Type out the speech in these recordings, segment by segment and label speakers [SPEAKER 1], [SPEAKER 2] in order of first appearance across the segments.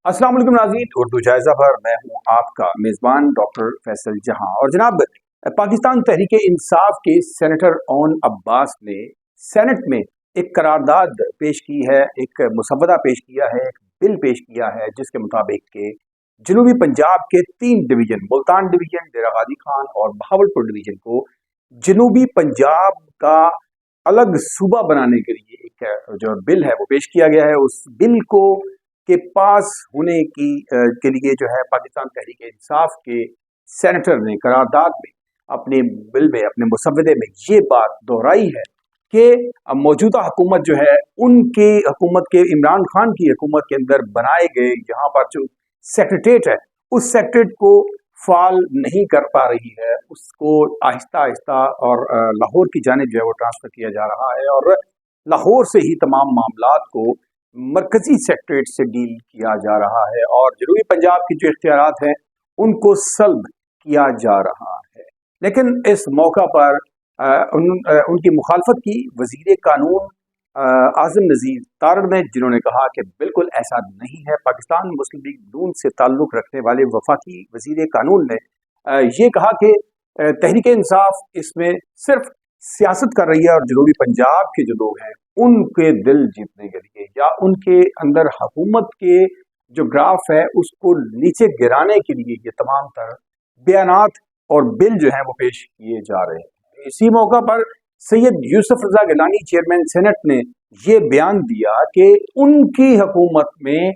[SPEAKER 1] अस्सलाम वालेकुम नाज़रीन, उर्दू जायज़ा पर मैं हूँ आपका मेज़बान डॉक्टर फैसल जहां। और जनाब, पाकिस्तान तहरीक इंसाफ के सेनेटर ओन अब्बास ने सेनेट में एक करारदाद पेश की है, एक मुसव्वदा पेश किया है, एक बिल पेश किया है जिसके मुताबिक के जनूबी पंजाब के 3 डिवीज़न, मुल्तान डिवीज़न, डेरा गाजी खान और बहावलपुर डिवीज़न को जनूबी पंजाब का अलग सूबा बनाने के लिए एक जो बिल है वो पेश किया गया है। उस बिल को के पास होने के लिए जो है पाकिस्तान तहरीक इंसाफ के सेनेटर ने करारदाद में अपने बिल में, अपने मुसव्वदे में ये बात दोहराई है कि मौजूदा हुकूमत जो है, उनकी हुकूमत के, इमरान खान की हुकूमत के अंदर बनाए गए यहाँ पर जो सेक्रेटेरिएट है, उस सेक्रेटेरिएट को फाल नहीं कर पा रही है, उसको आहिस्ता आहिस्ता और लाहौर की जानिब जो है वो ट्रांसफ़र किया जा रहा है और लाहौर से ही तमाम मामलात को मरकजी सेक्रेटेरिएट से डील किया जा रहा है और जनूबी पंजाब की जो इख्तियारात हैं उनको सल्ब किया जा रहा है। लेकिन इस मौका पर उनकी मुखालफत की वज़ीर कानून आज़म नज़ीर तारड़ ने, जिन्होंने कहा कि बिल्कुल ऐसा नहीं है। पाकिस्तान मुस्लिम लीग नून से ताल्लुक़ रखने वाले वफाकी वज़ीर कानून ने ये कहा कि तहरीक इंसाफ इसमें सिर्फ सियासत कर रही है और जनूबी पंजाब के जो लोग हैं उनके दिल जीतने के लिए या उनके अंदर हुकूमत के जो ग्राफ है उसको नीचे गिराने के लिए ये तमाम तर बयानात और बिल जो है वो पेश किए जा रहे हैं। इसी मौका पर सैयद यूसुफ रजा गिलानी, चेयरमैन सेनेट, ने ये बयान दिया कि उनकी हुकूमत में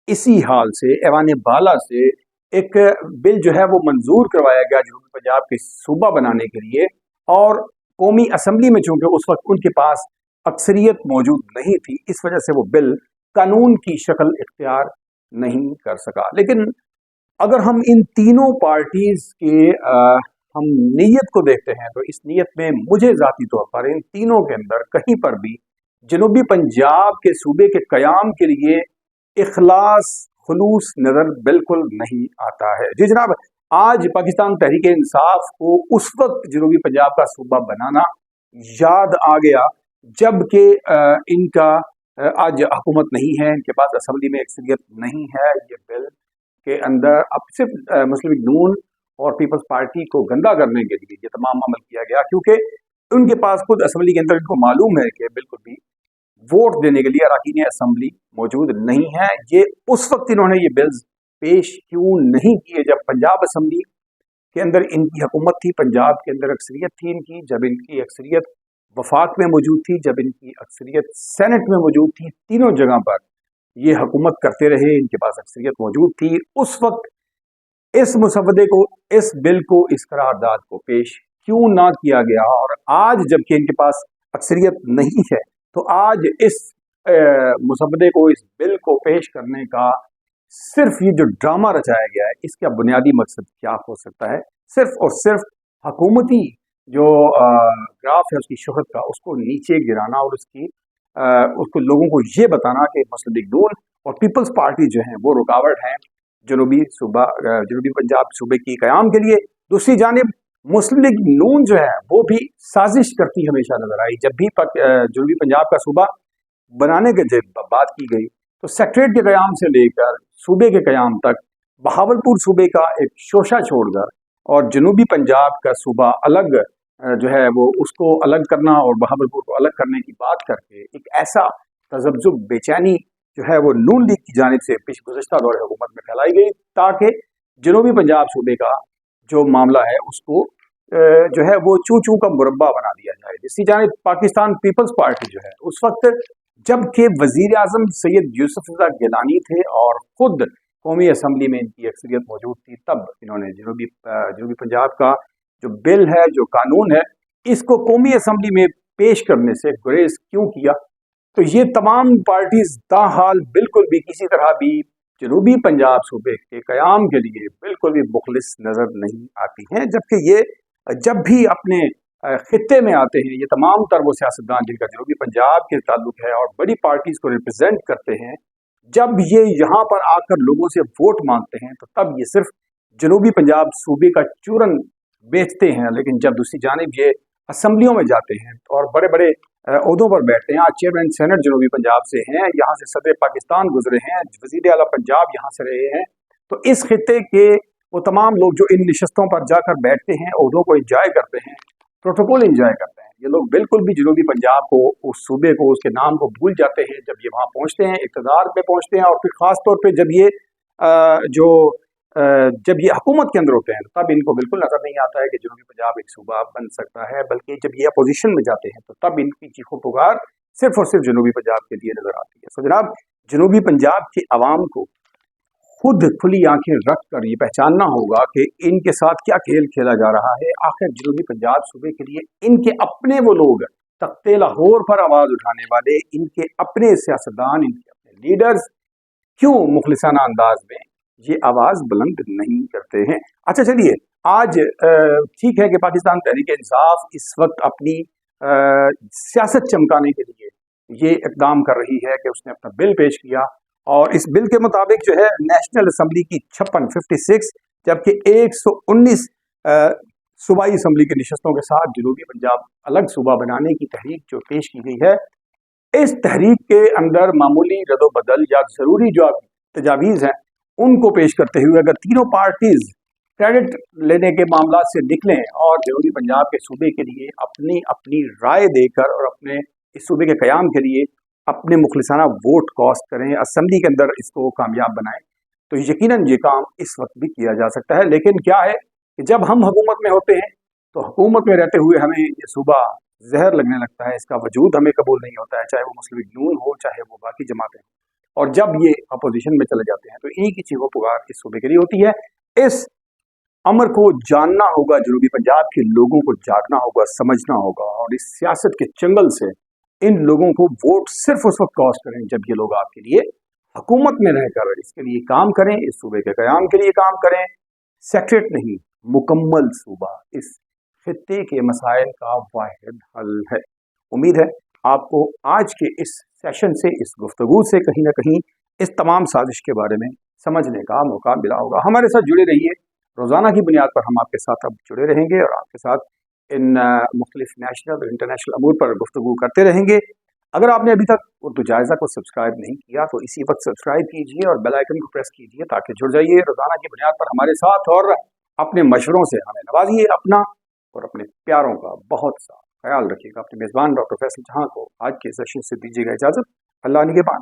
[SPEAKER 1] इसी हाल से ऐवान बाला से एक बिल जो है वो मंजूर करवाया गया जनूबी पंजाब के सूबा बनाने के लिए, और कौमी असम्बली में चूंकि उस वक्त उनके पास अक्सरियत मौजूद नहीं थी, इस वजह से वो बिल कानून की शक्ल इख्तियार नहीं कर सका। लेकिन अगर हम इन तीनों पार्टीज के हम नीयत को देखते हैं तो इस नीयत में मुझे ज़ाती तौर पर इन तीनों के अंदर कहीं पर भी जनूबी पंजाब के सूबे के क़याम के लिए इखलास, खुलूस नज़र बिल्कुल नहीं आता है। जी जनाब, आज पाकिस्तान तहरीक इंसाफ को उस वक्त जनूबी पंजाब का सूबा बनाना याद आ गया जबकि इनका आज हुकूमत नहीं है, इनके पास असम्बली में अक्सरियत नहीं है। ये बिल के अंदर अब सिर्फ मुस्लिम लीग नून और पीपल्स पार्टी को गंदा करने के लिए ये तमाम अमल किया गया, क्योंकि उनके पास खुद असम्बली के अंदर इनको मालूम है कि बिल्कुल भी वोट देने के लिए अरकान असम्बली मौजूद नहीं है। ये उस वक्त इन्होंने ये बिल्स पेश क्यों नहीं किए जब पंजाब असम्बली के अंदर इनकी हुकूमत थी, पंजाब के अंदर अक्सरियत थी इनकी, जब इनकी अक्सरियत वफाक में मौजूद थी, जब इनकी अक्सरियत सेनेट में मौजूद थी, तीनों जगह पर ये हुकूमत करते रहे, इनके पास अक्सरियत मौजूद थी। उस वक्त इस मुसव्वदे को, इस बिल को, इस करारदाद को पेश क्यों ना किया गया, और आज जबकि इनके पास अक्सरियत नहीं है तो आज इस मुसव्वदे को, इस बिल को पेश करने का सिर्फ ये जो ड्रामा रचाया गया है, इसका बुनियादी मकसद क्या हो सकता है? सिर्फ और सिर्फ हुकूमती जो ग्राफ है उसकी शोहरत का, उसको नीचे गिराना और उसको लोगों को ये बताना कि मुस्लिम लीग नून और पीपल्स पार्टी जो है वो रुकावट है जनूबी पंजाब सूबे की क़याम के लिए। दूसरी जानिब मुस्लिम लीग नून जो है वो भी साजिश करती हमेशा नजर आई। जब भी जनूबी पंजाब का सूबा बनाने की जब बात की गई तो सेक्रेटेरिएट के क़याम से लेकर सूबे के क़याम तक बहावलपुर सूबे का एक शोशा छोड़कर और जनूबी पंजाब का सूबा अलग जो है वो उसको अलग करना और बहावलपुर को अलग करने की बात करके एक ऐसा तज़ब्ज़ुब, बेचैनी जो है वो नून लीग की जानिब से गुज़श्ता दौर हुकूमत में फैलाई गई ताकि जनूबी पंजाब सूबे का जो मामला है उसको जो है वो चू चू का मुरब्बा बना दिया जाए। इसी जानिब पाकिस्तान पीपल्स पार्टी जो है उस वक्त जबकि वज़ीर आज़म सैयद यूसुफ रज़ा गिलानी थे और ख़ुद कौमी असम्बली में इनकी अक्सरियत मौजूद थी, तब इन्होंने जनूबी पंजाब का जो बिल है, जो कानून है, इसको कौमी असम्बली में पेश करने से गुरेज क्यों किया? तो ये तमाम पार्टीज ताहाल बिल्कुल भी किसी तरह भी जनूबी पंजाब सूबे के क़याम के लिए बिल्कुल भी मुखलिस नज़र नहीं आती हैं, जबकि ये जब भी अपने खित्ते में आते हैं, ये तमाम तर वो सियासतदान जिनका जनूबी पंजाब के ताल्लुक है और बड़ी पार्टीज़ को रिप्रेजेंट करते हैं, जब ये यहाँ पर आकर लोगों से वोट मांगते हैं तो तब ये सिर्फ जनूबी पंजाब सूबे का चूरन बेचते हैं। लेकिन जब दूसरी जानिब ये असम्बलियों में जाते हैं और बड़े बड़े ओहदों पर बैठते हैं। आज चेयरमैन सेनेट जनूबी पंजाब से हैं, यहाँ से सदर पाकिस्तान गुजरे हैं, वजीर आला पंजाब यहाँ से रहे हैं। तो इस खित्ते के वो तमाम लोग जो इन नशस्तों पर जाकर बैठते हैं, ओहदों को इंजॉय करते हैं, प्रोटोकॉल इंजॉय करते हैं, ये लोग बिल्कुल भी जनूबी पंजाब को, उस सूबे को, उसके नाम को भूल जाते हैं जब ये वहाँ पहुँचते हैं, इक़्तिदार पे पहुँचते हैं। और फिर ख़ास तौर पे जब ये जब ये हुकूमत के अंदर होते हैं, तब इनको बिल्कुल नजर नहीं आता है कि जनूबी पंजाब एक सूबा बन सकता है, बल्कि जब ये अपोजिशन में जाते हैं तो तब इनकी चीखों पुकार सिर्फ और सिर्फ जनूबी पंजाब के लिए नजर आती है। तो जनाब, जनूबी पंजाब की आवाम को खुद खुली आंखें रख कर ये पहचानना होगा कि इनके साथ क्या खेल खेला जा रहा है। आखिर जनूबी पंजाब सूबे के लिए इनके अपने वो लोग, तख्ते लाहौर पर आवाज उठाने वाले इनके अपने सियासतदान, इनके अपने लीडर्स क्यों मुखलिसाना अंदाज में ये आवाज बुलंद नहीं करते हैं। अच्छा चलिए, आज ठीक है कि पाकिस्तान तहरीक इंसाफ इस वक्त अपनी सियासत चमकाने के लिए ये इकदाम कर रही है कि उसने अपना बिल पेश किया, और इस बिल के मुताबिक जो है नेशनल असम्बली की 56 जबकि 119 सूबाई असम्बली की नशस्तों के साथ जनूबी पंजाब अलग सूबा बनाने की तहरीक जो पेश की गई है, इस तहरीक के अंदर मामूली रद्दोबदल या जरूरी जो तजावीज़ हैं उनको पेश करते हुए अगर तीनों पार्टीज क्रेडिट लेने के मामला से निकलें और जनूबी पंजाब के सूबे के लिए अपनी अपनी राय देकर और अपने इस सूबे के क़याम के लिए अपने मुखलिसाना वोट कॉस्ट करें, असम्बली के अंदर इसको कामयाब बनाएं, तो यकीनन ये काम इस वक्त भी किया जा सकता है। लेकिन क्या है कि जब हम हुकूमत में होते हैं तो हुकूमत में रहते हुए हमें ये सूबा जहर लगने लगता है, इसका वजूद हमें कबूल नहीं होता है, चाहे वो मुस्लिम लीग नून हो, चाहे वो बाकी जमातें हों। और जब ये अपोजिशन में चले जाते हैं तो इन्हीं की चीखों पुकार इस सूबे के लिए होती है। इस अमर को जानना होगा, जनूबी पंजाब के लोगों को जागना होगा, समझना होगा, और इस सियासत के चंगल से इन लोगों को वोट सिर्फ उस वक्त कॉस्ट करें जब ये लोग आपके लिए हुकूमत में रहकर इसके लिए काम करें, इस सूबे के क़याम के लिए काम करें। सेक्रेट नहीं, मुकम्मल सूबा इस खित्ते के मसाइल का वाहिद हल है। उम्मीद है आपको आज के इस सेशन से, इस गुफ्तगू से कहीं ना कहीं इस तमाम साजिश के बारे में समझने का मौका मिला होगा। हमारे साथ जुड़े रहिए, रोज़ाना की बुनियाद पर हम आपके साथ अब जुड़े रहेंगे और आपके साथ इन मुख्तलिफ नेशनल और इंटरनेशनल अमूर पर गुफ्तगू करते रहेंगे। अगर आपने अभी तक उर्दू जायज़ा को सब्सक्राइब नहीं किया तो इसी वक्त सब्सक्राइब कीजिए और बेल आइकन को प्रेस कीजिए ताकि जुड़ जाइए रोज़ाना की बुनियाद पर हमारे साथ, और अपने मशवरों से हमें नवाजिए। अपना और अपने प्यारों का बहुत सा ख्याल रखिएगा। अपने मेज़बान डॉक्टर फैसल जहां को आज के सेशन से दीजिएगा इजाज़त। अल्लाह निगहबान।